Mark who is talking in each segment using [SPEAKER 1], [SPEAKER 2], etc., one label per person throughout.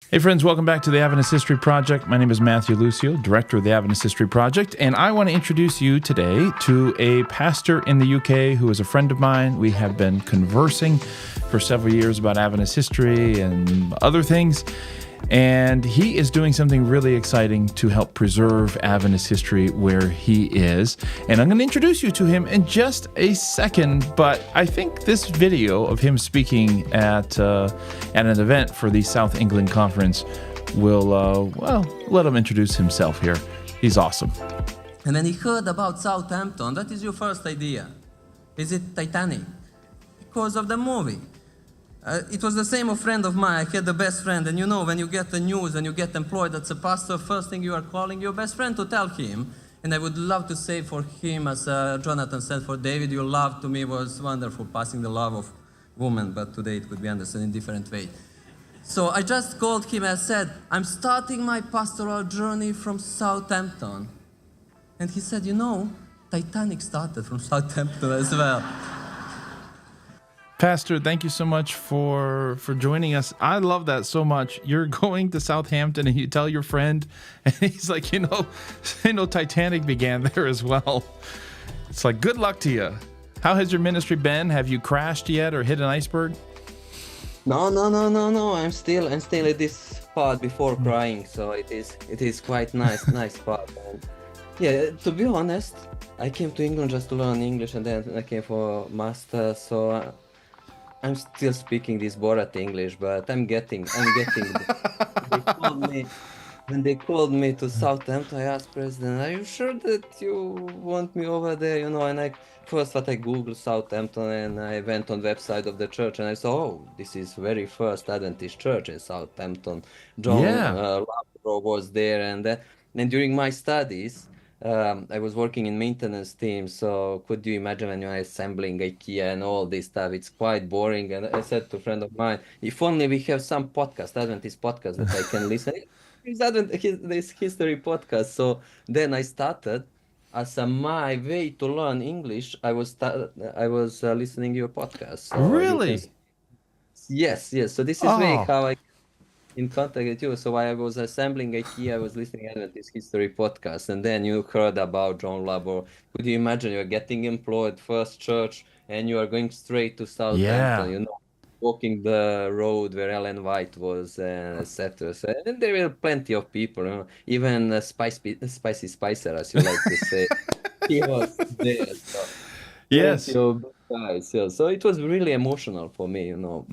[SPEAKER 1] Hey friends, welcome back to the Adventist History Project. My name is Matthew Lucio, Director of the Adventist History Project, and I want to introduce you today to a pastor in the UK who is a friend of mine. We have been conversing for several years about Adventist history and other things, and he is doing something really exciting to help preserve Adventist history where he is. And I'm going to introduce you to him in just a second, but I think this video of him speaking at an event for the South England Conference will, let him introduce himself here. He's awesome.
[SPEAKER 2] And when he heard about Southampton, that is your first idea. Is it Titanic? Because of the movie. It was the same a friend of mine. I had the best friend, and you know, when you get the news and you get employed as a pastor, first thing you are calling your best friend to tell him. And I would love to say for him, as Jonathan said for David, your love to me was wonderful, passing the love of woman, but today it could be understood in a different way. So I just called him and said, I'm starting my pastoral journey from Southampton. And he said, you know, Titanic started from Southampton as well.
[SPEAKER 1] Pastor, thank you so much for joining us. I love that so much. You're going to Southampton and you tell your friend, and he's like, you know, Titanic began there as well. It's like, good luck to you. How has your ministry been? Have you crashed yet or hit an iceberg?
[SPEAKER 3] No. I'm still at this part before crying, so it is quite nice part. And yeah, to be honest, I came to England just to learn English, and then I came for master. So I'm still speaking this Borat English, but I'm getting. When they called me to Southampton, I asked President, "Are you sure that you want me over there?" You know, and I Googled Southampton, and I went on the website of the church, and I saw, oh, this is very first Adventist church in Southampton. John Labro was there, and during my studies, I was working in maintenance team. So could you imagine when you're assembling IKEA and all this stuff? It's quite boring. And I said to a friend of mine, if only we have some podcast, Adventist podcast that I can listen. This history podcast. So then I started as my way to learn English. I was listening to your podcast. So
[SPEAKER 1] Really?
[SPEAKER 3] Yes. So this is way how I in contact with you. So while I was assembling IKEA, I was listening to this history podcast, and then you heard about John Labor. Could you imagine you're getting employed, first church, and you are going straight to Southampton, you know, walking the road where Ellen White was, etc. So, and there were plenty of people, you know, even Spicy Spicer, as you like to say, he was there. So
[SPEAKER 1] Yes.
[SPEAKER 3] plenty of guys. Yeah. So it was really emotional for me, you know.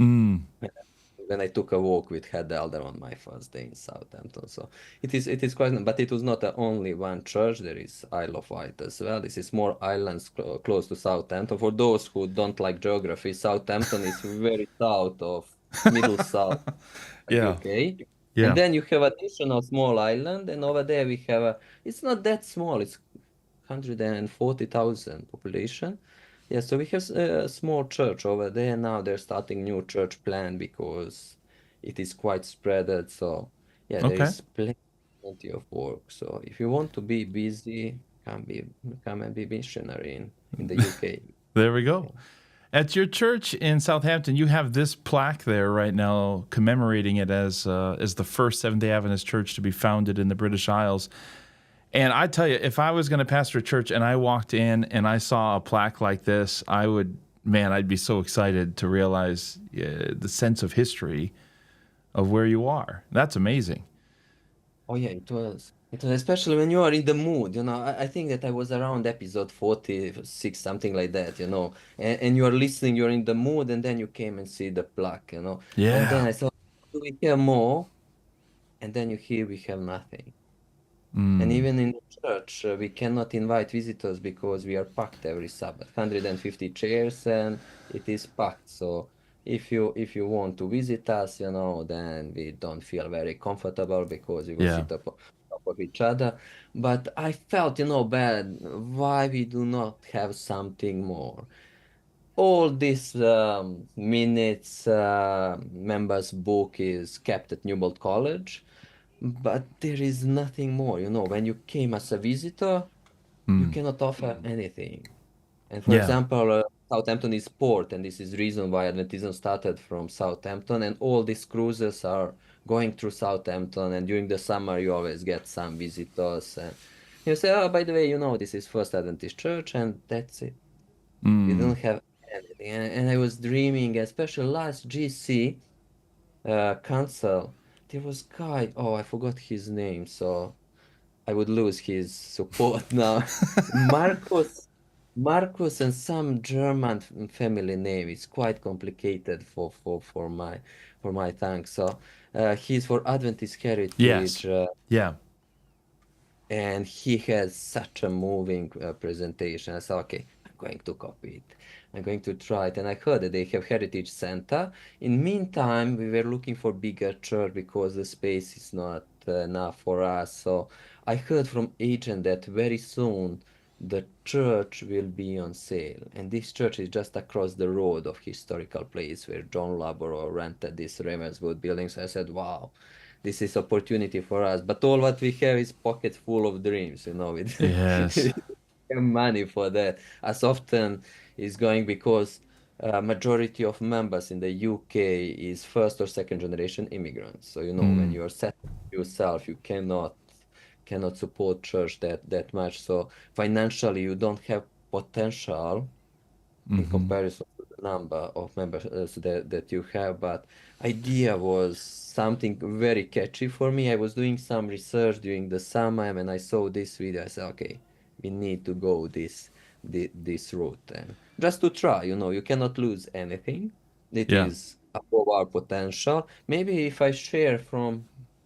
[SPEAKER 3] When I took a walk with Head Elder on my first day in Southampton. So it is quite, but it was not the only one church. There is Isle of Wight as well. This is more islands close to Southampton. For those who don't like geography, Southampton is very south of middle south UK.
[SPEAKER 1] Yeah.
[SPEAKER 3] And then you have additional small island, and over there we have it's not that small. It's 140,000 population. Yeah, so we have a small church over there. Now they're starting new church plan because it is quite spread. So yeah, there is plenty of work. So if you want to be busy, come and be missionary in the UK.
[SPEAKER 1] There we go. At your church in Southampton, you have this plaque there right now commemorating it as the first Seventh-Day Adventist church to be founded in the British Isles. And I tell you, if I was going to pastor a church and I walked in and I saw a plaque like this, I'd be so excited to realize the sense of history of where you are. That's amazing.
[SPEAKER 3] Oh yeah, it was. It was especially when you are in the mood, you know. I think that I was around episode 46, something like that, you know. And you are listening, you're in the mood, and then you came and see the plaque, you know.
[SPEAKER 1] Yeah.
[SPEAKER 3] And then I thought, do we have more? And then you hear we have nothing. And even in the church, we cannot invite visitors because we are packed every Sabbath, 150 chairs, and it is packed. So if you want to visit us, you know, then we don't feel very comfortable because we will sit up on top of each other. But I felt, you know, bad. Why we do not have something more? All these minutes, members' book is kept at Newbold College. But there is nothing more, you know. When you came as a visitor, you cannot offer anything. And for example, Southampton is port, and this is reason why Adventism started from Southampton, and all these cruises are going through Southampton, and during the summer you always get some visitors, and you say, oh, by the way, this is First Adventist Church, and that's it. You don't have anything. And I was dreaming, especially last GC council, there was guy, oh, I forgot his name, so I would lose his support now. Marcus, Marcus, and some German family name. It's quite complicated for my tongue. So he's for Adventist
[SPEAKER 1] Yes.
[SPEAKER 3] Heritage,
[SPEAKER 1] Yeah.
[SPEAKER 3] and he has such a moving presentation. I said, okay, I'm going to copy it. I'm going to try it. And I heard that they have Heritage Center. In meantime, we were looking for bigger church because the space is not enough for us. So I heard from agent that very soon the church will be on sale. And this church is just across the road of historical place where John Laboro rented this Ravenswood building. So I said, wow, this is opportunity for us. But all what we have is pocket full of dreams, with
[SPEAKER 1] Yes.
[SPEAKER 3] money for that. As often is going because majority of members in the UK is first or second generation immigrants. So when you are set yourself, you cannot support church that much. So financially, you don't have potential in comparison to the number of members that you have. But idea was something very catchy for me. I was doing some research during the summer, and when I saw this video, I said, okay, we need to go this route, and just to try. You cannot lose anything. It
[SPEAKER 1] Yeah.
[SPEAKER 3] is above our potential. Maybe if I share from,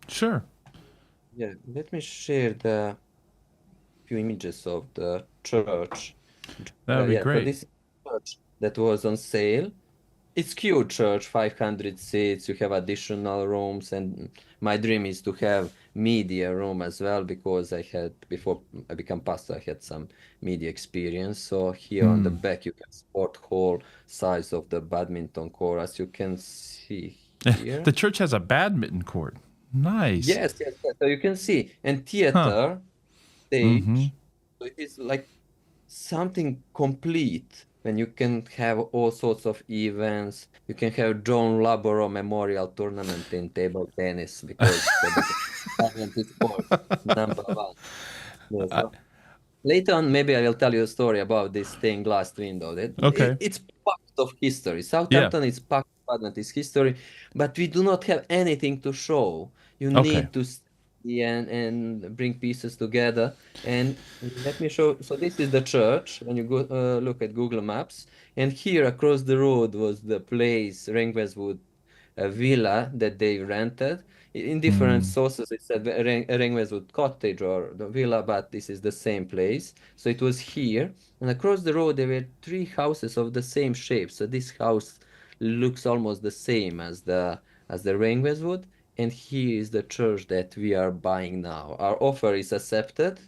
[SPEAKER 1] Sure.
[SPEAKER 3] yeah, let me share the few images of the church.
[SPEAKER 1] That would be
[SPEAKER 3] Yeah, so
[SPEAKER 1] great.
[SPEAKER 3] this church that was on sale. It's cute church, 500 seats. You have additional rooms, and my dream is to have media room as well, because before I become pastor, I had some media experience. So here on the back, you have sport hall, size of the badminton court, as you can see here.
[SPEAKER 1] The church has a badminton court. Nice.
[SPEAKER 3] Yes. So you can see, and
[SPEAKER 1] Huh.
[SPEAKER 3] theater, stage. So it is like something complete when you can have all sorts of events. You can have John Laboro Memorial Tournament in table tennis, because Adventist sport #1. Yeah, so later on, maybe I will tell you a story about this stained glass window.
[SPEAKER 1] Okay.
[SPEAKER 3] It's packed of history.
[SPEAKER 1] Yeah.
[SPEAKER 3] Southampton is packed of Adventist history, but we do not have anything to show. You
[SPEAKER 1] Okay.
[SPEAKER 3] need to study and bring pieces together. And let me show. So this is the church when you go look at Google Maps. And here across the road was the place, Ringwestwood villa that they rented. In different sources, it said Ringwestwood Cottage or the villa, but this is the same place. So it was here. And across the road, there were 3 houses of the same shape. So this house looks almost the same as the Ringwestwood. And here is the church that we are buying now. Our offer is accepted.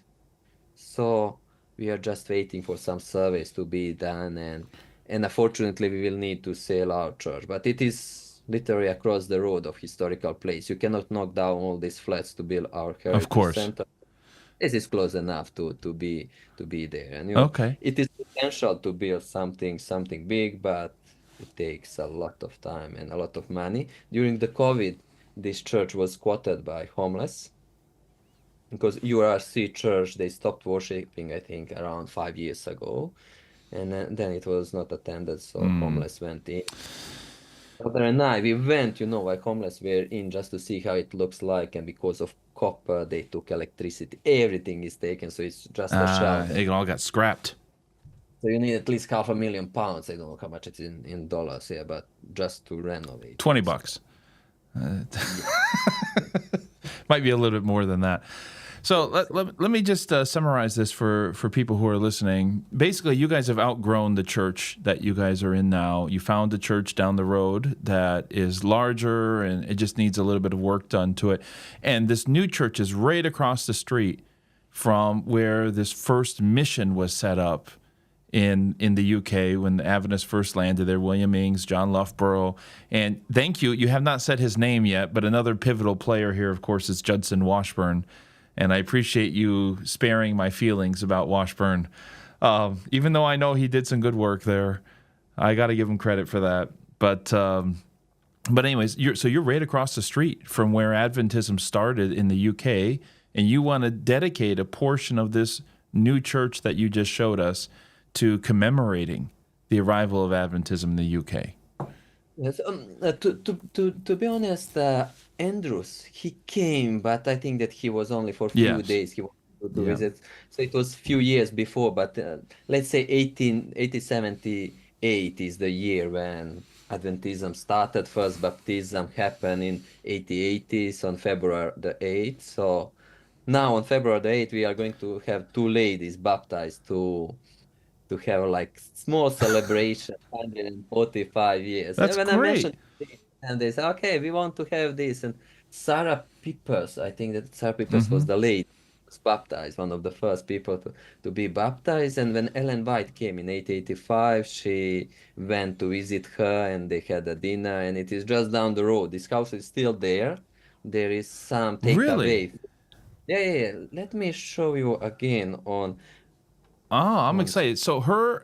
[SPEAKER 3] So we are just waiting for some surveys to be done, and unfortunately we will need to sell our church. But it is literally across the road of historical place. You cannot knock down all these flats to build our heritage
[SPEAKER 1] course.
[SPEAKER 3] center. This is close enough to be there. And
[SPEAKER 1] Okay.
[SPEAKER 3] it is potential to build something big, but it takes a lot of time and a lot of money. During the COVID, this church was quoted by homeless, because URC church, they stopped worshiping, I think, around 5 years ago. And then it was not attended, so homeless went in. Brother and I, we went, while homeless were in, just to see how it looks like. And because of copper, they took electricity. Everything is taken, so it's just a shelter.
[SPEAKER 1] It all got scrapped.
[SPEAKER 3] So you need at least £500,000. I don't know how much it's in dollars here, but just to renovate.
[SPEAKER 1] $20. Might be a little bit more than that. So let me just summarize this for people who are listening. Basically, you guys have outgrown the church that you guys are in now. You found a church down the road that is larger, and it just needs a little bit of work done to it. And this new church is right across the street from where this first mission was set up in the UK when the Adventists first landed there. William Ings, John Loughborough. And thank you. You have not said his name yet, but another pivotal player here, of course, is Judson Washburn. And I appreciate you sparing my feelings about Washburn. Even though I know he did some good work there, I got to give him credit for that. But But anyways, you're right across the street from where Adventism started in the UK, and you want to dedicate a portion of this new church that you just showed us to commemorating the arrival of Adventism in the UK.
[SPEAKER 3] Yes, to be honest, Andrews, he came, but I think that he was only for a few
[SPEAKER 1] Yes.
[SPEAKER 3] days. He wanted to
[SPEAKER 1] Yeah.
[SPEAKER 3] visit. So it was a few years before, but let's say 1878 is the year when Adventism started. First baptism happened in 1880s on February the 8th. So now on February the 8th, we are going to have two ladies baptized to have like small celebration, 145 years.
[SPEAKER 1] That's
[SPEAKER 3] And when I
[SPEAKER 1] great.
[SPEAKER 3] mentioned it, and they say, okay, we want to have this. And Sarah Peppers, I think that Sarah Peppers was the lady who was baptized, one of the first people to be baptized. And when Ellen White came in 1885, she went to visit her and they had a dinner, and it is just down the road. This house is still there. There is some
[SPEAKER 1] Really?
[SPEAKER 3] takeaway. Yeah. Let me show you again on.
[SPEAKER 1] Oh, I'm excited. So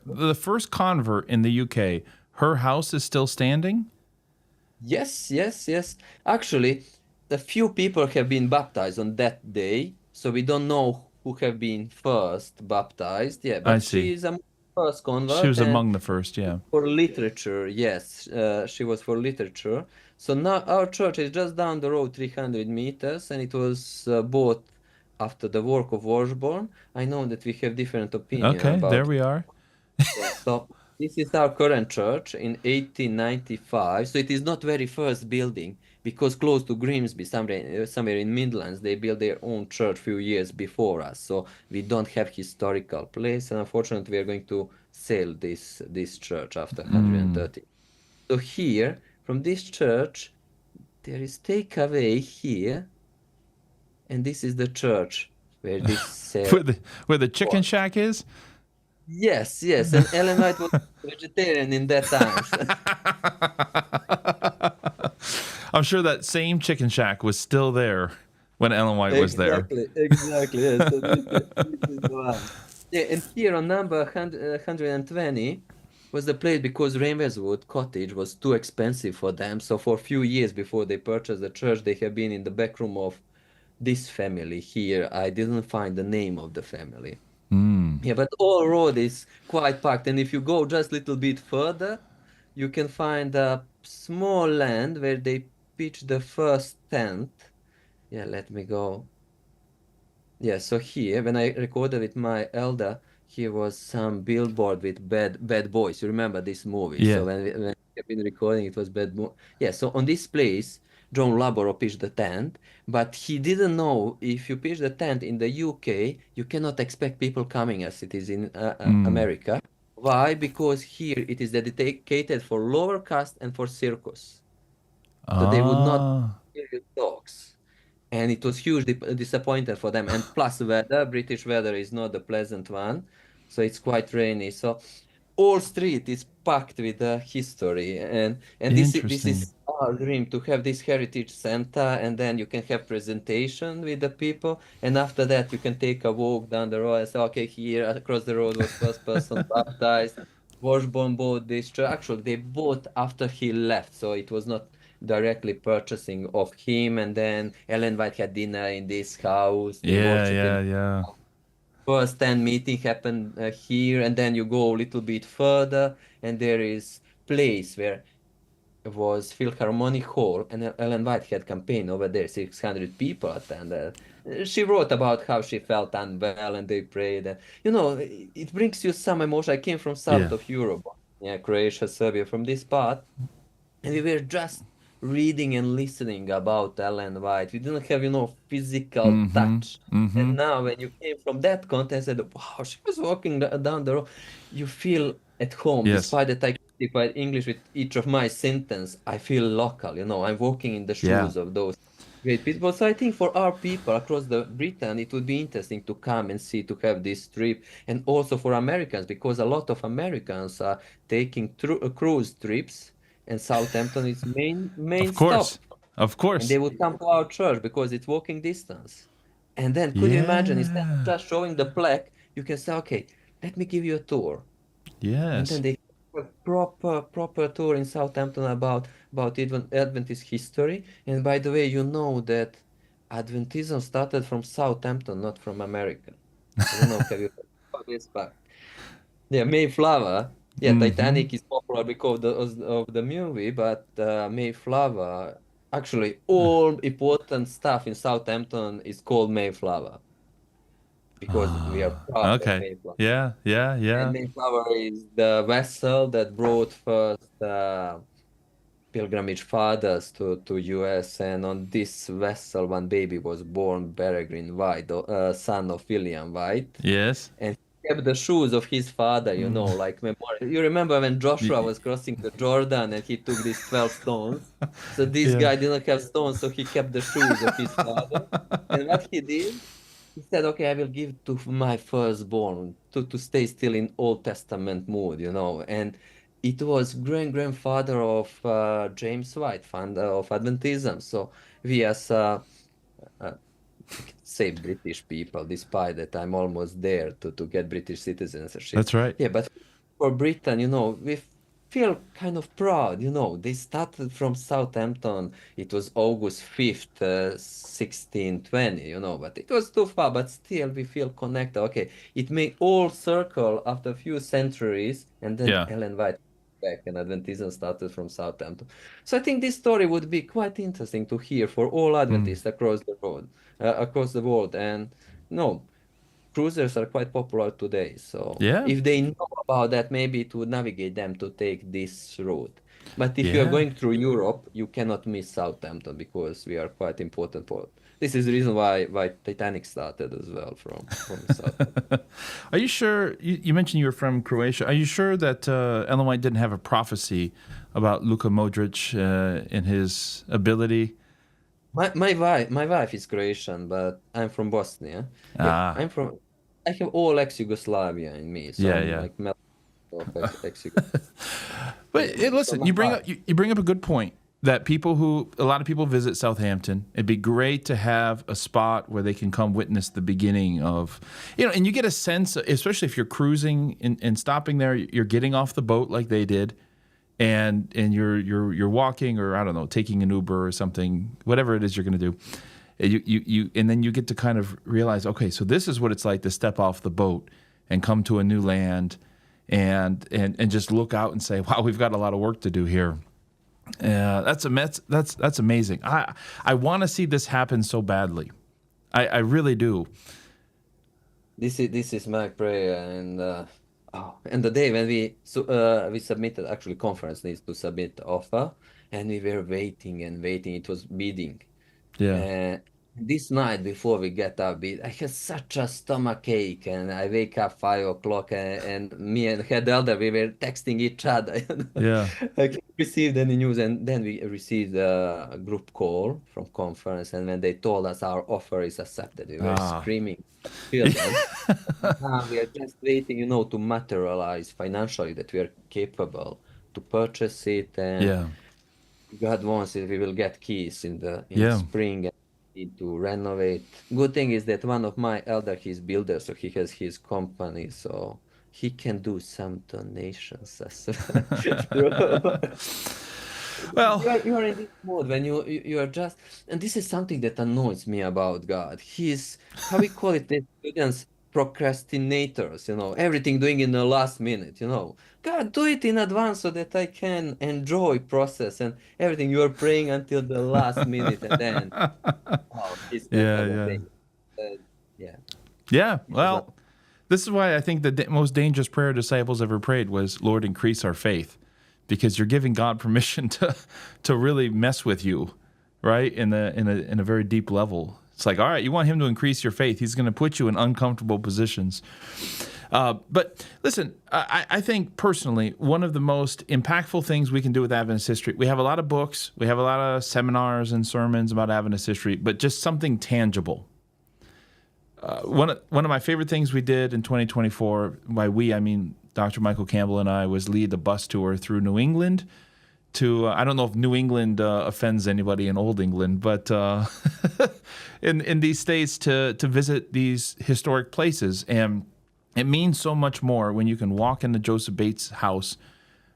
[SPEAKER 1] the first convert in the UK, her house is still standing?
[SPEAKER 3] Yes. Actually, a few people have been baptized on that day, so we don't know who have been first baptized. Yeah,
[SPEAKER 1] I
[SPEAKER 3] but
[SPEAKER 1] see.
[SPEAKER 3] she is a first
[SPEAKER 1] She
[SPEAKER 3] convert,
[SPEAKER 1] was
[SPEAKER 3] and
[SPEAKER 1] among the first, yeah.
[SPEAKER 3] for literature, yes, she was for literature. So now our church is just down the road, 300 meters, and it was bought after the work of Washburn. I know that we have different opinion
[SPEAKER 1] Okay, there
[SPEAKER 3] about.
[SPEAKER 1] we are.
[SPEAKER 3] Yeah, so this is our current church in 1895. So it is not very first building, because close to Grimsby, somewhere in Midlands, they built their own church few years before us. So we don't have historical place, and unfortunately, we are going to sell this church after 130. So here, from this church, there is takeaway here, and this is the church where this.
[SPEAKER 1] Where the chicken shack is?
[SPEAKER 3] Yes, and Ellen White was vegetarian in that times.
[SPEAKER 1] I'm sure that same chicken shack was still there when Ellen White was there.
[SPEAKER 3] Exactly. Yes. So this is the one. Yeah, and here on number 120 was the place, because Ravenswood Cottage was too expensive for them. So for a few years before they purchased the church, they have been in the back room of this family here. I didn't find the name of the family. Yeah, but all road is quite packed, and if you go just a little bit further, you can find a small land where they pitched the first tent. Yeah, let me go. Yeah, so here, when I recorded with my elder, here was some billboard with bad boys. You remember this movie?
[SPEAKER 1] Yeah.
[SPEAKER 3] So when we have been recording, it was Yeah, so on this place, John Laboro pitched the tent, but he didn't know if you pitch the tent in the UK, you cannot expect people coming as it is in America. Why? Because here it is dedicated for lower caste and for circus. So they would not hear dogs. And it was huge disappointment for them. And plus British weather is not a pleasant one. So it's quite rainy. So all street is packed with history. And this is our dream, to have this heritage center, and then you can have presentation with the people. And after that, you can take a walk down the road and say, okay, here across the road was first person baptized. Washburn bought this church. Actually, they bought after he left. So it was not directly purchasing of him, and then Ellen White had dinner in this house. They
[SPEAKER 1] Yeah.
[SPEAKER 3] First 10 meeting happened here, and then you go a little bit further, and there is place where it was Philharmonic Hall, and Ellen White had campaign over there. 600 people attended. She wrote about how she felt unwell, and they prayed. And, it brings you some emotion. I came from south of Europe, Croatia, Serbia, from this part, and we were just reading and listening about Ellen White. We didn't have, physical touch. And now when you came from that context, and wow, she was walking down the road, you feel at home.
[SPEAKER 1] Yes.
[SPEAKER 3] Despite that I speak English with each of my sentence, I feel local. I'm walking in the shoes of those great people. So I think for our people across the Britain, it would be interesting to come and see, to have this trip, and also for Americans, because a lot of Americans are taking cruise trips. And Southampton is main stop.
[SPEAKER 1] Of course.
[SPEAKER 3] And they would come to our church because it's walking distance. And then could you imagine, instead of just showing the plaque, you can say, okay, let me give you a tour.
[SPEAKER 1] Yes.
[SPEAKER 3] And then they have a proper tour in Southampton about about even Adventist history. And by the way, you know that Adventism started from Southampton, not from America. I don't know, have you heard about this fact? Yeah, Mayflower. Yeah,
[SPEAKER 1] Hmm.
[SPEAKER 3] Titanic is popular because of the movie, but Mayflower, actually, all important stuff in Southampton is called Mayflower because we are proud of
[SPEAKER 1] Okay.
[SPEAKER 3] Mayflower.
[SPEAKER 1] Yeah, yeah,
[SPEAKER 3] And
[SPEAKER 1] yeah.
[SPEAKER 3] Mayflower is the vessel that brought first pilgrimage fathers to US, and on this vessel, one baby was born, Peregrine White, the son of William White.
[SPEAKER 1] Yes.
[SPEAKER 3] And he kept the shoes of his father, like memorial. You remember when Joshua
[SPEAKER 1] Y-
[SPEAKER 3] was crossing the Jordan and he took these 12 stones? So this
[SPEAKER 1] Yeah.
[SPEAKER 3] guy didn't have stones, so he kept the shoes of his father. And what he did, he said, okay, I will give to my firstborn to stay still in Old Testament mood, And it was grandfather of James White, founder of Adventism. So we as uh, say British people, despite that I'm almost there to get British citizenship.
[SPEAKER 1] That's right.
[SPEAKER 3] Yeah, but for Britain, we feel kind of proud, They started from Southampton. It was August 5th, 1620, but it was too far, but still we feel connected. Okay, it may all circle after a few centuries, and then
[SPEAKER 1] Yeah.
[SPEAKER 3] Ellen White back and Adventism started from Southampton. So I think this story would be quite interesting to hear for all
[SPEAKER 1] Mm.
[SPEAKER 3] Adventists across the world. And no, cruisers are quite popular today. So
[SPEAKER 1] Yeah.
[SPEAKER 3] if they know about that, maybe it would navigate them to take this route. But if you are
[SPEAKER 1] Yeah.
[SPEAKER 3] going through Europe, you cannot miss Southampton because we are quite important port. This is the reason why Titanic started as well from Southampton.
[SPEAKER 1] Are you sure? You mentioned you were from Croatia. Are you sure that Ellen White didn't have a prophecy about Luka Modric and his ability?
[SPEAKER 3] My wife is Croatian, but I'm from Bosnia. Yeah,
[SPEAKER 1] Ah,
[SPEAKER 3] I have all ex-Yugoslavia in me, so
[SPEAKER 1] yeah,
[SPEAKER 3] I'm
[SPEAKER 1] yeah.
[SPEAKER 3] like melting of ex-Yugoslavia.
[SPEAKER 1] But
[SPEAKER 3] So
[SPEAKER 1] listen,
[SPEAKER 3] my wife.
[SPEAKER 1] you bring up a good point that a lot of people visit Southampton. It'd be great to have a spot where they can come witness the beginning of, and you get a sense, especially if you're cruising and stopping there, you're getting off the boat like they did, and you're walking, or I don't know, taking an Uber or something, whatever it is you're going to do. And then you get to kind of realize, okay, so this is what it's like to step off the boat and come to a new land, and just look out and say, wow, we've got a lot of work to do here. That's amazing. I want to see this happen so badly. I really do.
[SPEAKER 3] This is my prayer, and the day when we submitted, actually conference needs to submit offer, and we were waiting and waiting. It was bidding.
[SPEAKER 1] Yeah.
[SPEAKER 3] Uh, this night before we get up, I had such a stomach ache, and I wake up 5 o'clock, and me and head elder, we were texting each other.
[SPEAKER 1] Yeah.
[SPEAKER 3] I can't receive any news, and then we received a group call from conference, and when they told us our offer is accepted, we were
[SPEAKER 1] Ah.
[SPEAKER 3] screaming. Children. Now we are just waiting, to materialize financially that we are capable to purchase it, and
[SPEAKER 1] Yeah.
[SPEAKER 3] God wants it, we will get keys in
[SPEAKER 1] Yeah.
[SPEAKER 3] spring and need to renovate. Good thing is that one of my elder, he's builder, so he has his company, so he can do some donations as well.
[SPEAKER 1] Well,
[SPEAKER 3] You are in this mode when you are just, and this is something that annoys me about God. He's, how we call it, the students procrastinators, everything doing in the last minute, God, do it in advance so that I can enjoy process and everything. You are praying until the last minute, and then, oh, this
[SPEAKER 1] yeah,
[SPEAKER 3] kind of
[SPEAKER 1] yeah.
[SPEAKER 3] thing. Yeah,
[SPEAKER 1] Yeah.
[SPEAKER 3] this is not.
[SPEAKER 1] Well, this is why I think the most dangerous prayer disciples ever prayed was, Lord, increase our faith, because you're giving God permission to really mess with you, right? In a very deep level. It's like, all right, you want him to increase your faith. He's going to put you in uncomfortable positions. But listen, I think personally, one of the most impactful things we can do with Adventist history, we have a lot of books, we have a lot of seminars and sermons about Adventist history, but just something tangible. One of my favorite things we did in 2024, by we, I mean Dr. Michael Campbell and I, was lead a bus tour through New England to, I don't know if New England offends anybody in Old England, but in these states to visit these historic places. And it means so much more when you can walk into Joseph Bates' house,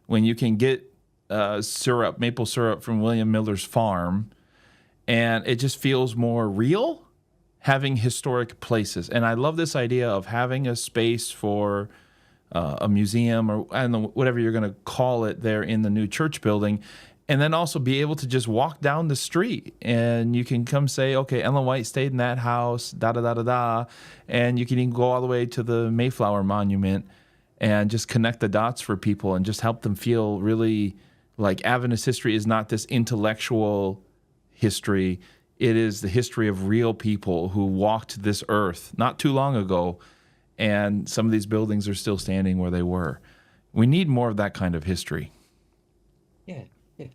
[SPEAKER 1] when you can get syrup, maple syrup from William Miller's farm, and it just feels more real having historic places. And I love this idea of having a space for a museum, or I don't know, whatever you're going to call it there in the new church building. And then also be able to just walk down the street and you can come say, okay, Ellen White stayed in that house, da da da da da. And you can even go all the way to the Mayflower Monument and just connect the dots for people and just help them feel really like Adventist history is not this intellectual history. It is the history of real people who walked this earth not too long ago. And some of these buildings are still standing where they were. We need more of that kind of history.
[SPEAKER 3] Yeah, yeah.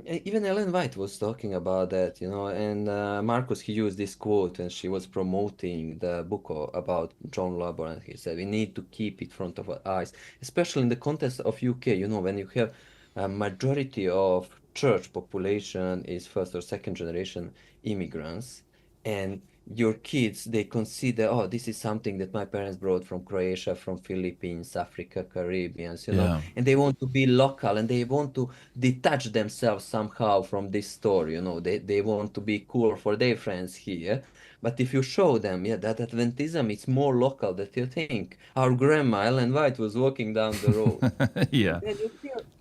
[SPEAKER 3] Even Ellen White was talking about that, and Marcus, he used this quote when she was promoting the book about John Lubbock, and he said, we need to keep it in front of our eyes, especially in the context of UK, when you have a majority of church population is first or second generation immigrants, and your kids, they consider, oh, this is something that my parents brought from Croatia, from Philippines, Africa, Caribbeans,
[SPEAKER 1] Yeah.
[SPEAKER 3] and they want to be local and they want to detach themselves somehow from this story, they want to be cool for their friends here. But if you show them, yeah, that Adventism is more local than you think. Our grandma, Ellen White, was walking down the road.
[SPEAKER 1] Yeah.
[SPEAKER 3] Then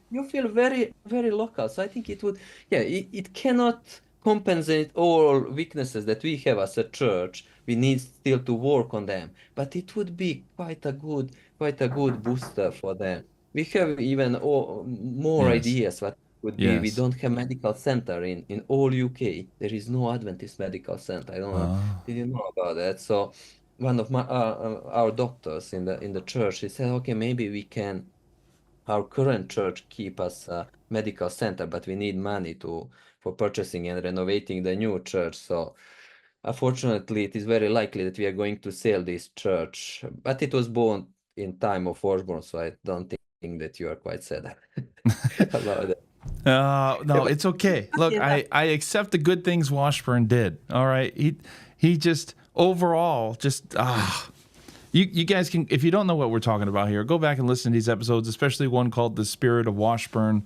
[SPEAKER 3] you feel very, very local. So I think it would, yeah, it cannot compensate all weaknesses that we have as a church. We need still to work on them, but it would be quite a good booster for them. We have even more
[SPEAKER 1] Yes.
[SPEAKER 3] ideas what would be. We
[SPEAKER 1] Yes.
[SPEAKER 3] don't have medical center in all UK. There is no Adventist medical center. I don't know. Did you know about that? So one of my our doctors in the church, he said, okay, maybe we can our current church keep us a medical center, but we need money for purchasing and renovating the new church. So unfortunately, it is very likely that we are going to sell this church. But it was born in time of Washburn, so I don't think that you are quite sad about it.
[SPEAKER 1] No, it's okay. Look, I accept the good things Washburn did. All right. He just overall just You guys can, if you don't know what we're talking about here, go back and listen to these episodes, especially one called The Spirit of Washburn.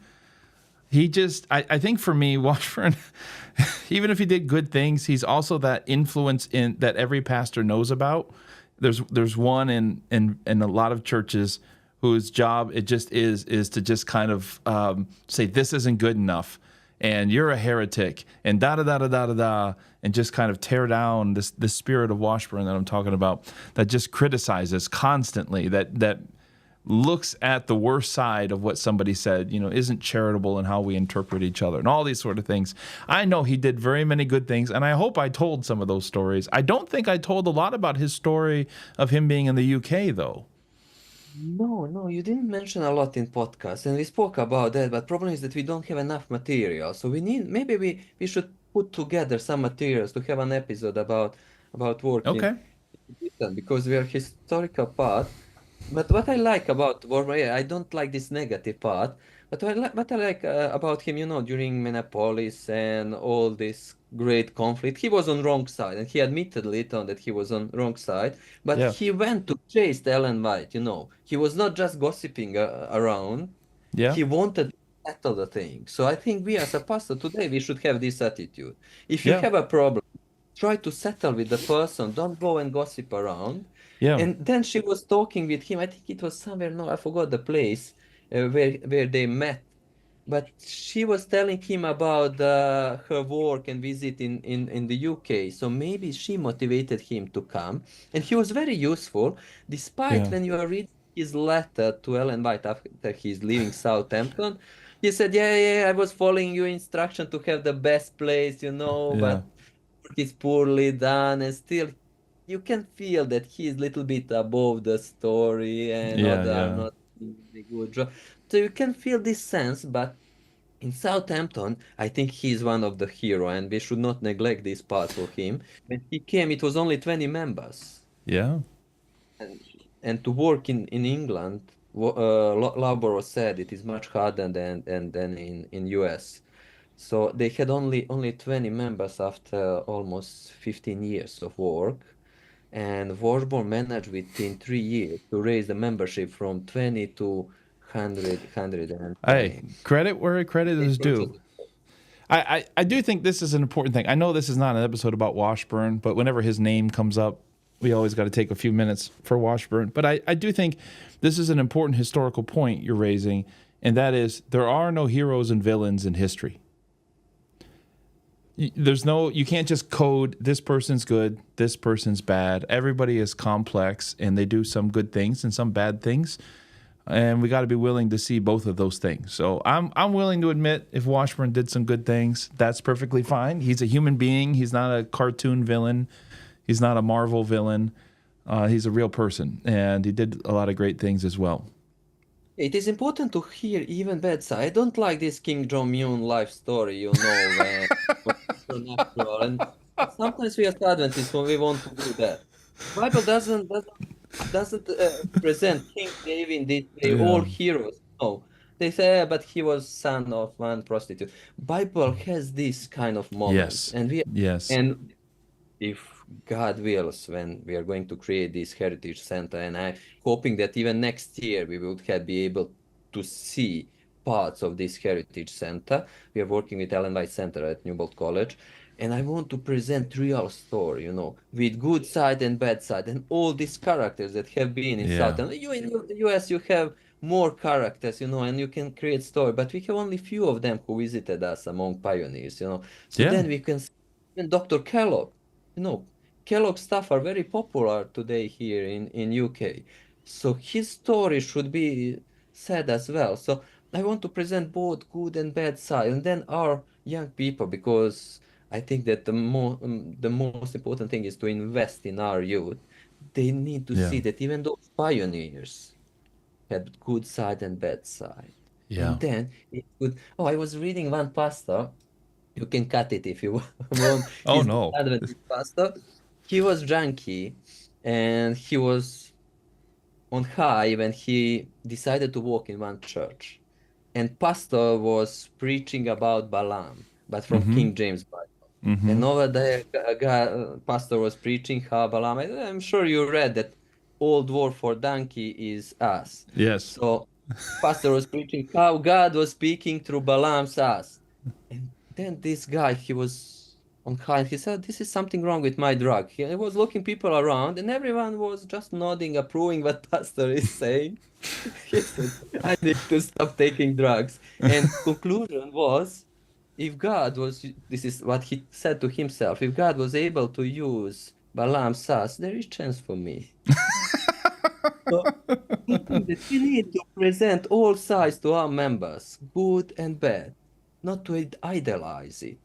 [SPEAKER 1] He just, I think for me, Washburn, even if he did good things, he's also that influence in that every pastor knows about. There's one in a lot of churches whose job it just is to just kind of say this isn't good enough, and you're a heretic, and da da da da da da da, and just kind of tear down this spirit of Washburn that I'm talking about, that just criticizes constantly, that looks at the worst side of what somebody said, isn't charitable in how we interpret each other, and all these sort of things. I know he did very many good things, and I hope I told some of those stories. I don't think I told a lot about his story of him being in the UK, though.
[SPEAKER 3] No, you didn't mention a lot in podcast, and we spoke about that, but problem is that we don't have enough material. So maybe we should put together some materials to have an episode about working
[SPEAKER 1] Okay.
[SPEAKER 3] because we are historical part. But what I like about Warmer, I don't like this negative part. But what I like about him, during Minneapolis and all this great conflict, he was on wrong side, and he admitted later on that he was on wrong side. But
[SPEAKER 1] Yeah.
[SPEAKER 3] he went to chase Ellen White. He was not just gossiping around.
[SPEAKER 1] Yeah.
[SPEAKER 3] He wanted to settle the thing. So I think we as a pastor today we should have this attitude. If you
[SPEAKER 1] Yeah.
[SPEAKER 3] have a problem, try to settle with the person. Don't go and gossip around.
[SPEAKER 1] Yeah.
[SPEAKER 3] And then she was talking with him. I think it was somewhere, no, I forgot the place where they met. But she was telling him about her work and visit in the UK. So maybe she motivated him to come. And he was very useful, despite
[SPEAKER 1] Yeah.
[SPEAKER 3] when you are reading his letter to Ellen White after he's leaving Southampton. He said, yeah, I was following your instruction to have the best place,
[SPEAKER 1] Yeah.
[SPEAKER 3] but it's poorly done, and still you can feel that he's a little bit above the story and other are
[SPEAKER 1] Yeah.
[SPEAKER 3] not doing a good job. So you can feel this sense, but in Southampton, I think he's one of the hero, and we should not neglect this part for him. When he came, it was only 20 members.
[SPEAKER 1] Yeah.
[SPEAKER 3] And to work in England, Loughborough said it is much harder than in US. So they had only 20 members after almost 15 years of work. And Washburn managed within 3 years to raise the membership from 20 to
[SPEAKER 1] Hey,
[SPEAKER 3] 120.
[SPEAKER 1] credit where credit is due. I do think this is an important thing. I know this is not an episode about Washburn, but whenever his name comes up, we always got to take a few minutes for Washburn. But I do think this is an important historical point you're raising, and that is there are no heroes and villains in history. You can't just code this person's good, this person's bad. Everybody is complex, and they do some good things and some bad things. And we got to be willing to see both of those things. So I'm willing to admit if Washburn did some good things, that's perfectly fine. He's a human being. He's not a cartoon villain. He's not a Marvel villain. He's a real person, and he did a lot of great things as well.
[SPEAKER 3] It is important to hear even bad side. I don't like this King Jong-un life story, where supernatural. And sometimes we as Adventists when we want to do that. Bible doesn't present King David in this way, all heroes. No, they say, but he was son of one prostitute. Bible has this kind of moments,
[SPEAKER 1] Yes.
[SPEAKER 3] and if God wills, when we are going to create this heritage center, and I'm hoping that even next year we would be able to see parts of this heritage center. We are working with Ellen White Center at Newbold College, and I want to present real story, with good side and bad side, and all these characters that have been in Southern. In the US, you have more characters, and you can create story, but we have only few of them who visited us among pioneers, So then we can see even Dr. Kellogg. Kellogg stuff are very popular today here in UK. So his story should be said as well. So I want to present both good and bad side, and then our young people, because I think that the most important thing is to invest in our youth. They need to see that even those pioneers had good side and bad side.
[SPEAKER 1] Yeah.
[SPEAKER 3] And then it would. Oh, I was reading one pastor. You can cut it if you want.
[SPEAKER 1] Oh,
[SPEAKER 3] He's
[SPEAKER 1] no.
[SPEAKER 3] an Adventist pastor. He was junkie, and he was on high when he decided to walk in one church. And pastor was preaching about Balaam, but from King James Bible. And over there, pastor was preaching how Balaam. I'm sure you read that old word for donkey is ass.
[SPEAKER 1] Yes.
[SPEAKER 3] So pastor was preaching how God was speaking through Balaam's ass. And then this guy, he was on high. He said, "This is something wrong with my drug." He was looking people around, and everyone was just nodding, approving what pastor is saying. He said, "I need to stop taking drugs." And conclusion was, if God was, this is what he said to himself, if God was able to use Balaam's sass, there is chance for me. So I think that we need to present all sides to our members, good and bad, not to idolize it,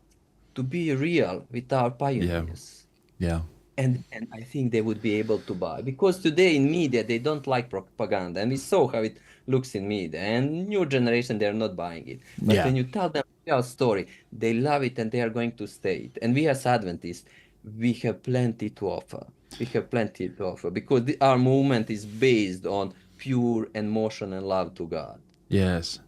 [SPEAKER 3] to be real with our pioneers.
[SPEAKER 1] Yeah.
[SPEAKER 3] And I think they would be able to buy, because today in media they don't like propaganda, and we saw how it looks in media, and new generation, they're not buying it. But when you tell them a story, they love it and they are going to stay it. And we as Adventists, we have plenty to offer. We have plenty to offer because our movement is based on pure emotion and love to God.
[SPEAKER 1] Yes.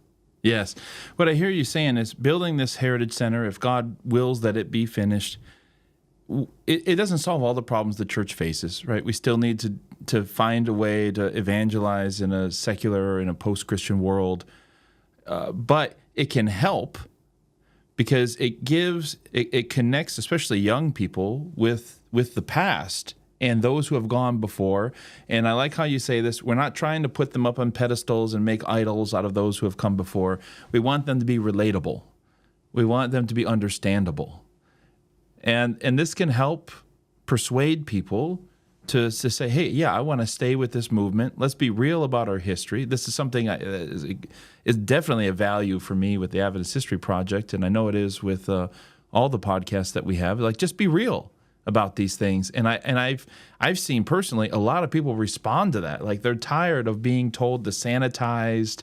[SPEAKER 1] Yes. What I hear you saying is building this heritage center, if God wills that it be finished, it doesn't solve all the problems the church faces, right? We still need to find a way to evangelize in a secular, in a post-Christian world. But it can help because it connects, especially young people, with the past and those who have gone before. And I like how you say this. We're not trying to put them up on pedestals and make idols out of those who have come before. We want them to be relatable. We want them to be understandable. And this can help persuade people to say, hey, yeah, I want to stay with this movement. Let's be real about our history. This is something is definitely a value for me with the Adventist History Project, and I know it is with all the podcasts that we have. Like, just be real about these things. And I've seen personally a lot of people respond to that. Like, they're tired of being told the sanitized,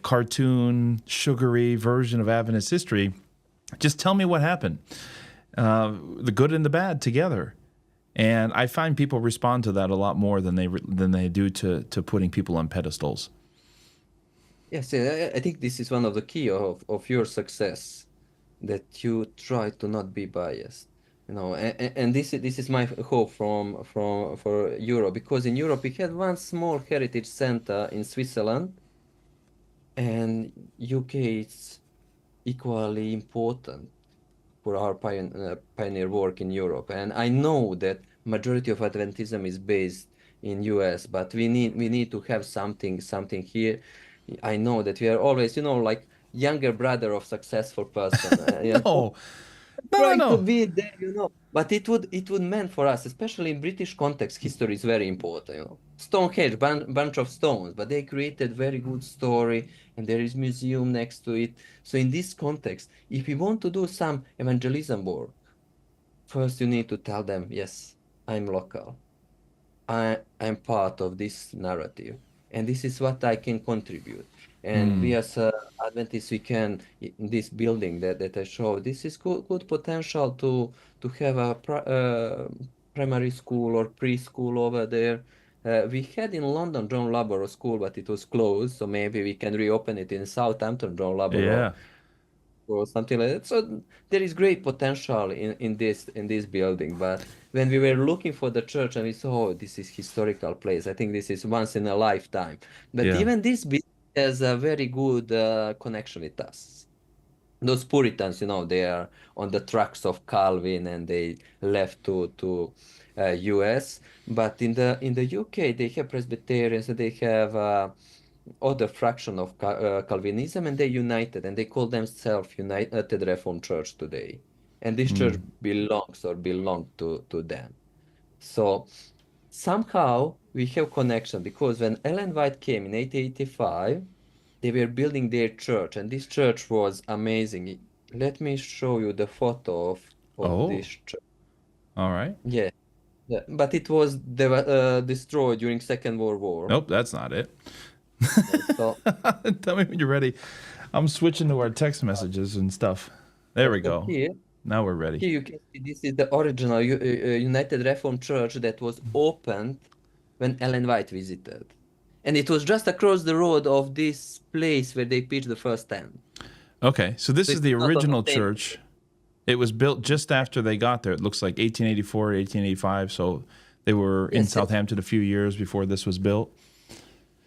[SPEAKER 1] cartoon, sugary version of Adventist history. Just tell me what happened, the good and the bad together. And I find people respond to that a lot more than they do to putting people on pedestals.
[SPEAKER 3] Yes, I think this is one of the key of your success, that you try to not be biased. And this is my hope for Europe, because in Europe we had one small heritage center in Switzerland, and UK is equally important for our pioneer work in Europe. And I know that majority of Adventism is based in US, but we need to have something here. I know that we are always, like younger brother of successful person.
[SPEAKER 1] No, no,
[SPEAKER 3] Trying to
[SPEAKER 1] no.
[SPEAKER 3] be there. But it would meant for us, especially in British context, history is very important. Stonehenge, bunch of stones, but they created very good story, and there is museum next to it. So in this context, if you want to do some evangelism work, first you need to tell them, yes, I'm local. I'm part of this narrative, and this is what I can contribute. And we as Adventists, we can, in this building that I showed, this is good potential to have a primary school or preschool over there. We had in London John Laboro School, but it was closed, so maybe we can reopen it in Southampton, John Laboro,
[SPEAKER 1] Yeah,
[SPEAKER 3] or something like that. So there is great potential in this building. But when we were looking for the church and we saw, oh, this is historical place, I think this is once in a lifetime. But
[SPEAKER 1] yeah.
[SPEAKER 3] even this building has a very good connection with us. Those Puritans, they are on the tracks of Calvin, and they left to US. But in the UK, they have Presbyterians, and they have other fraction of Calvinism, and they united, and they call themselves United Reformed Church today. And this church belonged to them. So somehow we have connection, because when Ellen White came in 1885, they were building their church, and this church was amazing. Let me show you the photo of this
[SPEAKER 1] Oh,
[SPEAKER 3] church.
[SPEAKER 1] all right.
[SPEAKER 3] Yeah, yeah. But it was destroyed during Second World War.
[SPEAKER 1] Nope, that's not it.
[SPEAKER 3] Okay, so
[SPEAKER 1] Tell me when you're ready. I'm switching to our text messages and stuff. There we
[SPEAKER 3] so
[SPEAKER 1] go.
[SPEAKER 3] here.
[SPEAKER 1] Now we're ready.
[SPEAKER 3] Here you can see this is the original United Reformed Church that was opened when Ellen White visited. And it was just across the road of this place where they pitched the first tent.
[SPEAKER 1] Okay, so this
[SPEAKER 3] So
[SPEAKER 1] is
[SPEAKER 3] it's
[SPEAKER 1] the
[SPEAKER 3] not on the
[SPEAKER 1] original
[SPEAKER 3] same.
[SPEAKER 1] church. It was built just after they got there. It looks like 1884, 1885. So they were in
[SPEAKER 3] Yes, yes.
[SPEAKER 1] Southampton a few years before this was built.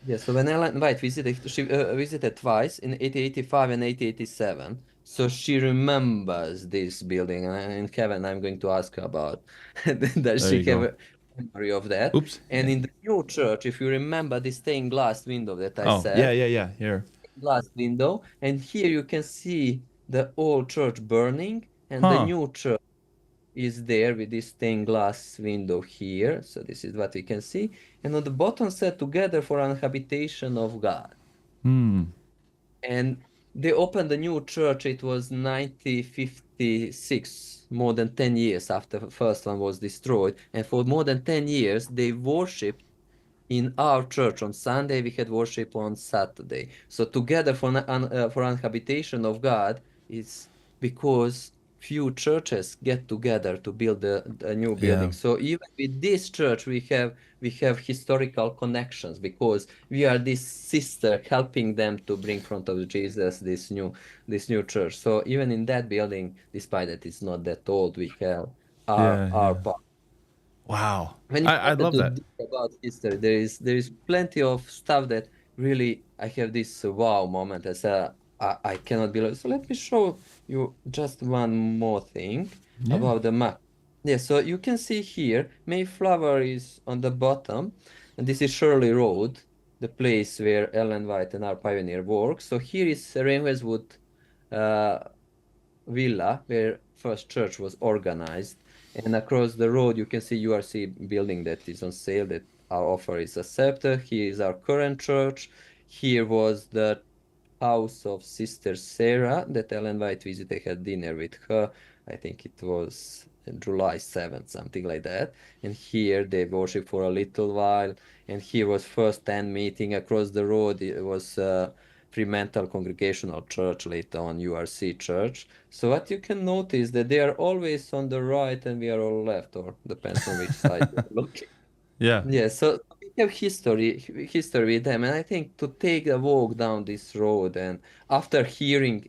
[SPEAKER 3] Yeah, so when Ellen White visited, she visited twice in 1885 and 1887. So she remembers this building. And in heaven, I'm going to ask her about does
[SPEAKER 1] There
[SPEAKER 3] she
[SPEAKER 1] you
[SPEAKER 3] have
[SPEAKER 1] go.
[SPEAKER 3] a memory of that?
[SPEAKER 1] Oops.
[SPEAKER 3] And in the new church, if you remember the stained glass window that I
[SPEAKER 1] Oh, yeah,
[SPEAKER 3] said,
[SPEAKER 1] yeah, yeah. Here.
[SPEAKER 3] glass window, and here you can see the old church burning, and the
[SPEAKER 1] Huh.
[SPEAKER 3] new church is there with this stained glass window here. So this is what we can see. And on the bottom said, together for an habitation of God. And they opened the new church. It was 1956, more than 10 years after the first one was destroyed. And for more than 10 years, they worshipped in our church. On Sunday we had worship, on Saturday. So together for an habitation of God is because few churches get together to build a new
[SPEAKER 1] Yeah.
[SPEAKER 3] building. So even with this church we have historical connections, because we are this sister helping them to bring front of Jesus this new church. So even in that building, despite that it's not that old, we have our
[SPEAKER 1] Yeah,
[SPEAKER 3] our
[SPEAKER 1] yeah.
[SPEAKER 3] part.
[SPEAKER 1] Wow.
[SPEAKER 3] When you
[SPEAKER 1] I
[SPEAKER 3] started
[SPEAKER 1] love
[SPEAKER 3] to
[SPEAKER 1] that.
[SPEAKER 3] think about history, there is plenty of stuff that really I have this wow moment as I cannot believe. So let me show you just one more thing
[SPEAKER 1] Yeah.
[SPEAKER 3] about the map. Yeah, so you can see here Mayflower is on the bottom, and this is Shirley Road, the place where Ellen White and our pioneer worked. So here is Ravenwood uh, Villa, where first church was organized. And across the road, you can see URC building that is on sale, that our offer is accepted. Here is our current church. Here was the house of Sister Sarah that Ellen White visited, had dinner with her. I think it was July 7th, something like that. And here they worship for a little while. And here was first tent meeting. Across the road, it was Fremantle Congregational Church, later on URC Church. So what you can notice that they are always on the right and we are all left, or depends on which side you're looking.
[SPEAKER 1] Yeah.
[SPEAKER 3] Yeah, so we have history with them, and I think to take a walk down this road, and after hearing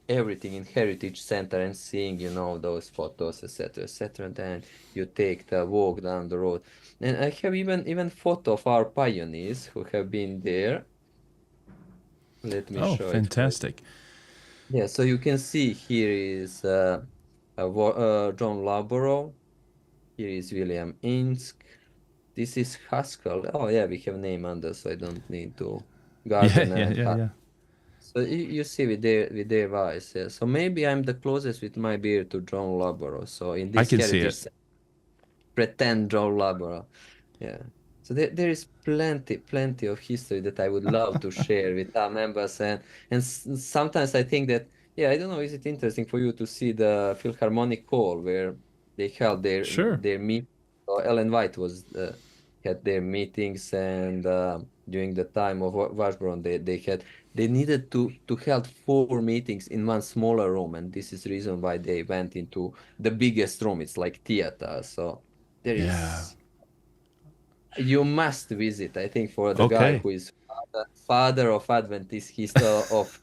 [SPEAKER 3] everything in Heritage Center and seeing, those photos, etc., etc. And then you take the walk down the road. And I have even photo of our pioneers who have been there. Let me
[SPEAKER 1] Oh,
[SPEAKER 3] show it for you.
[SPEAKER 1] fantastic.
[SPEAKER 3] Yeah, so you can see here is John Laboro. Here is William Insk. This is Haskell. Oh yeah, we have name under, so I don't need to.
[SPEAKER 1] Yeah,
[SPEAKER 3] Gardner
[SPEAKER 1] yeah,
[SPEAKER 3] and
[SPEAKER 1] yeah,
[SPEAKER 3] Haskell.
[SPEAKER 1] yeah.
[SPEAKER 3] So you see with their voice. Yeah. So maybe I'm the closest with my beard to John Laboro. So in
[SPEAKER 1] I
[SPEAKER 3] this
[SPEAKER 1] can see it.
[SPEAKER 3] heritage, pretend John Laboro. Yeah. So there is plenty of history that I would love to share with our members, and sometimes I think that, yeah, I don't know, is it interesting for you to see the Philharmonic Hall where they held
[SPEAKER 1] Sure.
[SPEAKER 3] their meet. So Ellen White was had their meetings, and during the time of Washburn, they needed to hold 4 meetings in one smaller room, and this is the reason why they went into the biggest room. It's like theater, so there
[SPEAKER 1] Yeah.
[SPEAKER 3] is. You must visit, I think, for the guy
[SPEAKER 1] Okay.
[SPEAKER 3] who is father of Adventist history, of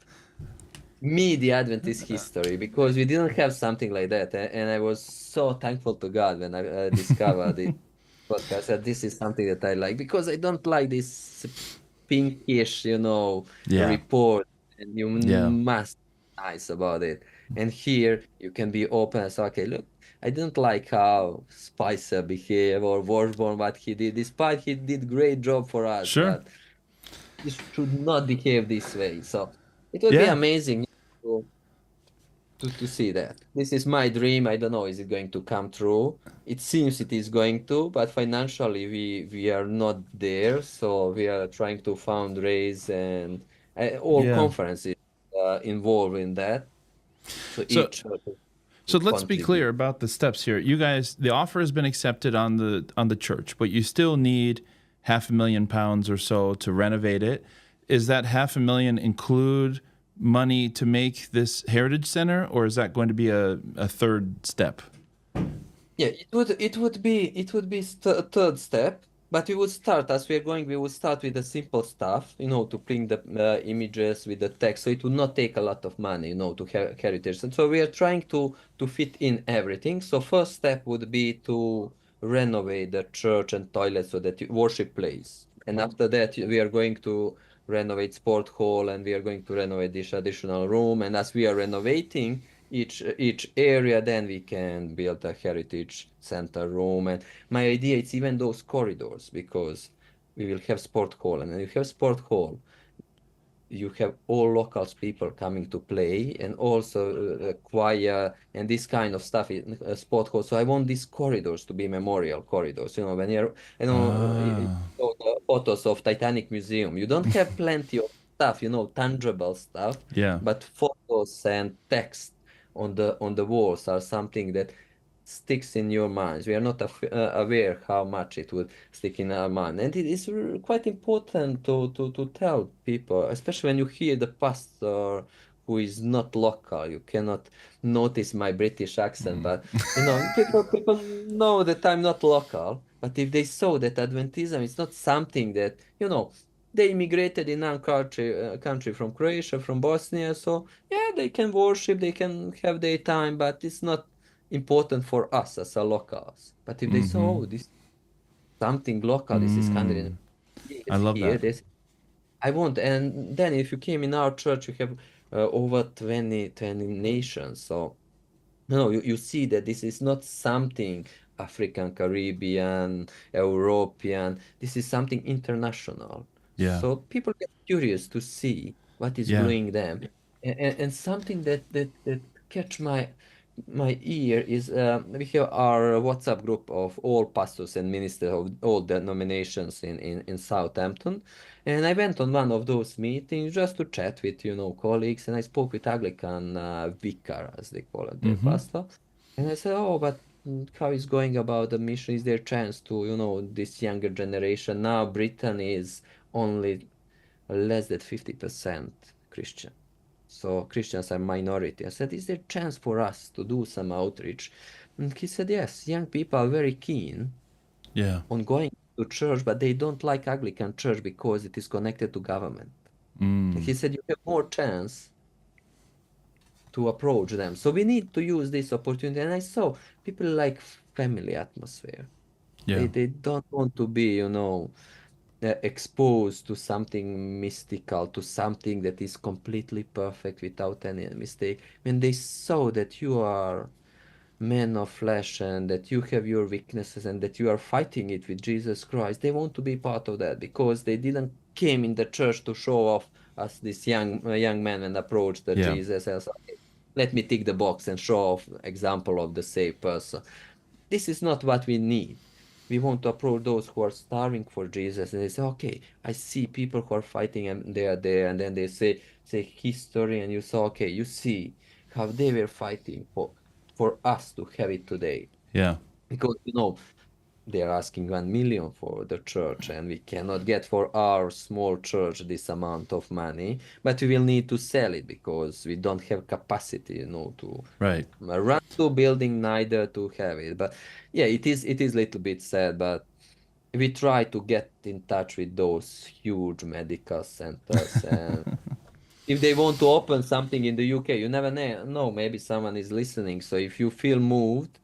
[SPEAKER 3] media Adventist history, because we didn't have something like that. And I was so thankful to God when I discovered it podcast, that this is something that I like, because I don't like this pinkish,
[SPEAKER 1] Yeah.
[SPEAKER 3] report, and you
[SPEAKER 1] Yeah.
[SPEAKER 3] must be nice about it. And here you can be open and say, okay, look, I didn't like how Spicer behaved or Washburn, what he did, despite he did great job for us,
[SPEAKER 1] Sure.
[SPEAKER 3] but he should not behave this way. So it would be
[SPEAKER 1] Yeah.
[SPEAKER 3] amazing to, to see that. This is my dream. I don't know, is it going to come true? It seems it is going to, but financially we are not there. So we are trying to fundraise, and all
[SPEAKER 1] Yeah.
[SPEAKER 3] conferences involved in that. So
[SPEAKER 1] So
[SPEAKER 3] each
[SPEAKER 1] so let's be
[SPEAKER 3] contribute.
[SPEAKER 1] clear about the steps here. You guys, the offer has been accepted on the church, but you still need £500,000 or so to renovate it. Is that £500,000 include money to make this heritage center, or is that going to be a third step?
[SPEAKER 3] Yeah, it would be third step, but we would start as we are going. We would start with the simple stuff, to print the images with the text. So it would not take a lot of money, to heritage. And so we are trying to fit in everything. So first step would be to renovate the church and toilet so that worship place. And after that, we are going to renovate sport hall, and we are going to renovate this additional room. And as we are renovating each area, then we can build a heritage center room. And my idea is even those corridors, because we will have sport hall, and when you have sport hall, you have all locals people coming to play, and also choir and this kind of stuff in sport hall. So I want these corridors to be memorial corridors. When you're, you
[SPEAKER 1] Ah,
[SPEAKER 3] saw the photos of Titanic Museum, you don't have plenty of stuff, tangible stuff,
[SPEAKER 1] yeah.
[SPEAKER 3] but photos and text on the walls are something that sticks in your minds. We are not aware how much it would stick in our mind, and it is quite important to tell people, especially when you hear the pastor who is not local. You cannot notice my British accent, but people know that I'm not local. But if they saw that Adventism is not something that they immigrated in our country from Croatia, from Bosnia, so yeah, they can worship, they can have their time, but it's not important for us as a locals. But if they saw,
[SPEAKER 1] Mm-hmm.
[SPEAKER 3] oh, this something local, this is 100
[SPEAKER 1] Mm. I
[SPEAKER 3] years
[SPEAKER 1] love
[SPEAKER 3] here,
[SPEAKER 1] that.
[SPEAKER 3] this I want. And then if you came in our church, you have over 20 nations. So you see that this is not something African, Caribbean, European. This is something international.
[SPEAKER 1] Yeah.
[SPEAKER 3] So people get curious to see what is
[SPEAKER 1] Yeah.
[SPEAKER 3] gluing them. And something that catch my ear is, we have our WhatsApp group of all pastors and ministers of all denominations in Southampton. And I went on one of those meetings just to chat with, colleagues, and I spoke with Anglican vicar, as they call it, their
[SPEAKER 1] Mm-hmm.
[SPEAKER 3] pastor. And I said, oh, but how is going about the mission? Is there chance to, this younger generation? Now Britain is only less than 50% Christian. So Christians are minority. I said, is there chance for us to do some outreach? And he said, yes, young people are very keen
[SPEAKER 1] Yeah.
[SPEAKER 3] on going to church, but they don't like Anglican church because it is connected to government. And
[SPEAKER 1] Mm.
[SPEAKER 3] he said, you have more chance to approach them. So we need to use this opportunity. And I saw people like family atmosphere.
[SPEAKER 1] Yeah.
[SPEAKER 3] They don't want to be, exposed to something mystical, to something that is completely perfect without any mistake. When they saw that you are man of flesh and that you have your weaknesses and that you are fighting it with Jesus Christ, they want to be part of that because they didn't came in the church to show off as this young man and approach the
[SPEAKER 1] Yeah.
[SPEAKER 3] Jesus as, okay, let me tick the box and show off example of the saved person. This is not what we need. We want to approach those who are starving for Jesus, and they say, okay, I see people who are fighting and they are there, and then they say history, and you say, okay, you see how they were fighting for us to have it today.
[SPEAKER 1] Yeah.
[SPEAKER 3] Because they are asking 1 million for the church, and we cannot get for our small church this amount of money, but we will need to sell it because we don't have capacity, to
[SPEAKER 1] Right.
[SPEAKER 3] run to building, neither to have it. But yeah, it is a little bit sad, but we try to get in touch with those huge medical centers, and if they want to open something in the UK, you never know, maybe someone is listening. So if you feel moved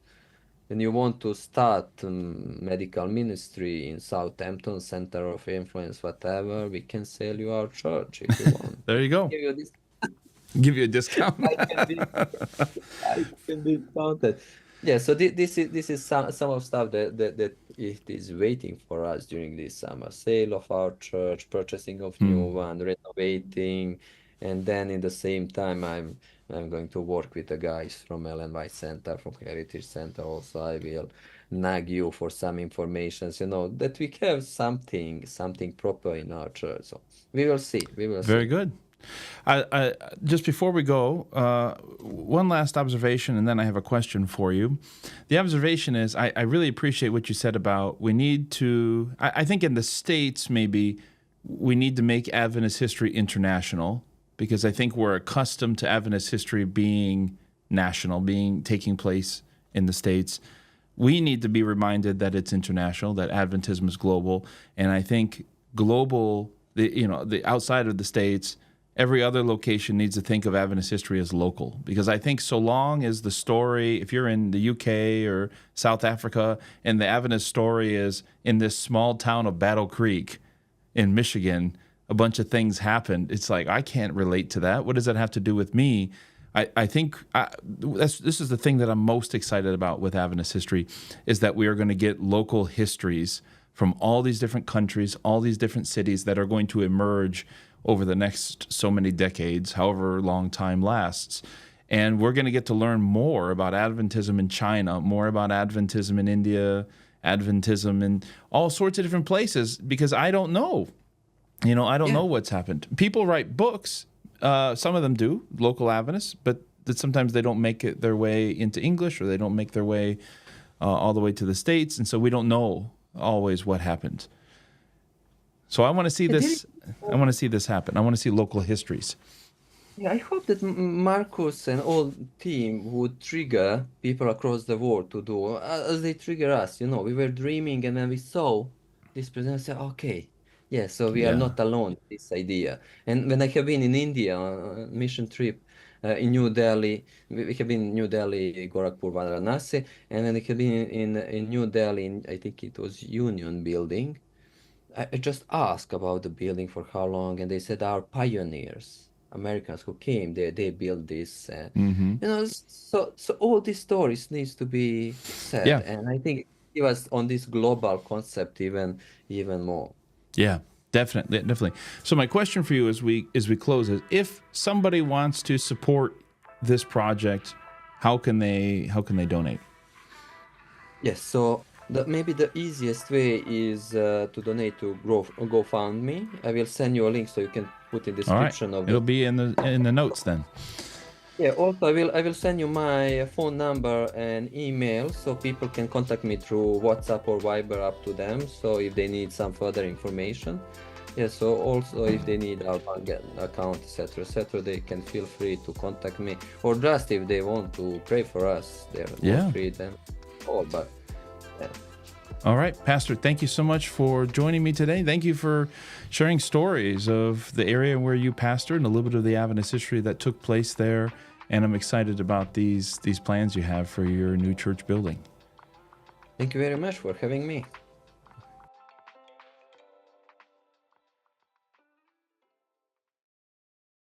[SPEAKER 3] and you want to start medical ministry in Southampton, Center of Influence, whatever, we can sell you our church if you want.
[SPEAKER 1] There you go.
[SPEAKER 3] Give you this.
[SPEAKER 1] Give you a discount.
[SPEAKER 3] I can discount it. Yeah, so this is some of stuff that it is waiting for us during this summer. Sale of our church, purchasing of new one, renovating, and then in the same time I'm going to work with the guys from Ellen White Center, from Heritage Center also. I will nag you for some information, that we have something proper in our church. So we will see.
[SPEAKER 1] Very good. I just before we go, one last observation, and then I have a question for you. The observation is, I really appreciate what you said about we need to, I think in the States, maybe we need to make Adventist history international, because I think we're accustomed to Adventist history being national, taking place in the States. We need to be reminded that it's international, that Adventism is global, and I think global, the outside of the States, every other location needs to think of Adventist history as local, because I think so long as the story, if you're in the UK or South Africa and the Adventist story is in this small town of Battle Creek in Michigan, a bunch of things happened, it's like, I can't relate to that. What does that have to do with me? I think this is the thing that I'm most excited about with Adventist history, is that we are going to get local histories from all these different countries, all these different cities that are going to emerge over the next so many decades, however long time lasts. And we're going to get to learn more about Adventism in China, more about Adventism in India, Adventism in all sorts of different places, because I don't know. I don't know what's happened. People write books. Some of them do, local Adventists, but that sometimes they don't make it their way into English, or they don't make their way all the way to the States. And so we don't know always what happened. So I want to see this. I want to see this happen. I want to see local histories.
[SPEAKER 3] Yeah, I hope that Marcus and all team would trigger people across the world to do as they trigger us. We were dreaming, and then we saw this present and said, okay, yeah, so we are not alone in this idea. And when I have been in India on a mission trip in New Delhi, we have been in New Delhi, Gorakhpur, Varanasi, and then I have been in New Delhi, I think it was Union Building. I just asked about the building for how long, and they said our pioneers, Americans who came, they built this. So all these stories needs to be said, and I think it was on this global concept even more.
[SPEAKER 1] Yeah, definitely. So my question for you as we close is, if somebody wants to support this project, how can they donate?
[SPEAKER 3] Yes, so maybe the easiest way is to donate to GoFundMe. I will send you a link so you can put in the description of it.
[SPEAKER 1] It'll be in the notes then.
[SPEAKER 3] Yeah, also I will send you my phone number and email so people can contact me through WhatsApp or Viber, up to them. So if they need some further information. Yeah, so also if they need our bank account, etc., they can feel free to contact me, or just if they want to pray for us, they're free then.
[SPEAKER 1] All right, Pastor, thank you so much for joining me today. Thank you for sharing stories of the area where you pastor and a little bit of the Adventist history that took place there and I'm excited about these plans you have for your new church building.
[SPEAKER 3] Thank you very much for having me.